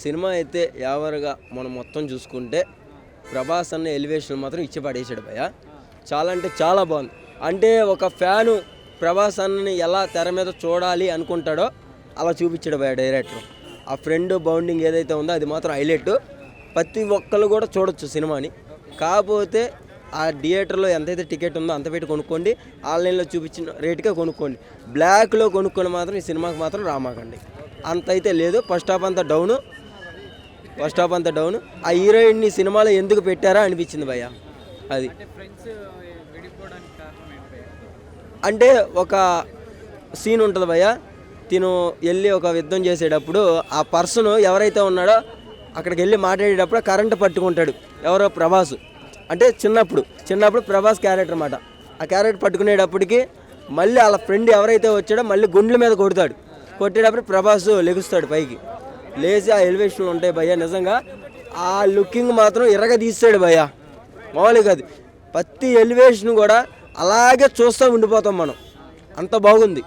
Cinema అయితే యావరుగా మనం మొత్తం చూసుకుంటే ప్రభాస్ అన్న ఎలివేషన్ మాత్రం ఇచ్చి పడేసాడు భయ్య. చాలా అంటే చాలా బాగుంది. అంటే ఒక ఫ్యాను ప్రభాస్ అన్నని ఎలా తెర మీద చూడాలి అనుకుంటాడో అలా చూపించాడు భయ్య డైరెక్టర్. ఆ ఫ్రెండ్ బౌండింగ్ ఏదైతే ఉందో అది మాత్రం హైలైట్. ప్రతి ఒక్కళ్ళు కూడా చూడొచ్చు సినిమాని. కాకపోతే ఆ థియేటర్లో ఎంతైతే టికెట్ ఉందో అంత పెట్టి కొనుక్కోండి, ఆన్లైన్లో చూపించిన రేటుకే కొనుక్కోండి. బ్లాక్లో కొనుక్కొని మాత్రం ఈ సినిమాకి మాత్రం రామాకండి. అంత అయితే లేదు. ఫస్ట్ హాఫ్ అంతా డౌను. ఆ హీరోయిన్ని సినిమాలో ఎందుకు పెట్టారా అనిపించింది భయ్య. అది అంటే ఒక సీన్ ఉంటుంది భయ్య. తిను వెళ్ళి ఒక యుద్ధం చేసేటప్పుడు ఆ పర్సన్ ఎవరైతే ఉన్నాడో అక్కడికి వెళ్ళి మాట్లాడేటప్పుడు కరెంటు పట్టుకుంటాడు. ఎవరో ప్రభాస్. అంటే చిన్నప్పుడు ప్రభాస్ క్యారెక్టర్ అన్నమాట. ఆ క్యారెక్టర్ పట్టుకునేటప్పటికి మళ్ళీ వాళ్ళ ఫ్రెండ్ ఎవరైతే వచ్చాడో మళ్ళీ గుండెల మీద కొడతాడు. కొట్టేటప్పుడు ప్రభాస్ లెగుస్తాడు పైకి. లేచి ఆ ఎలివేషన్లు ఉంటాయి భయ్య. నిజంగా ఆ లుకింగ్ మాత్రం ఎర్రగా తీస్తాడు భయ్య. మామూలుగా కాదు. ప్రతి ఎలివేషన్ కూడా అలాగే చూస్తూ ఉండిపోతాం మనం. అంత బాగుంది.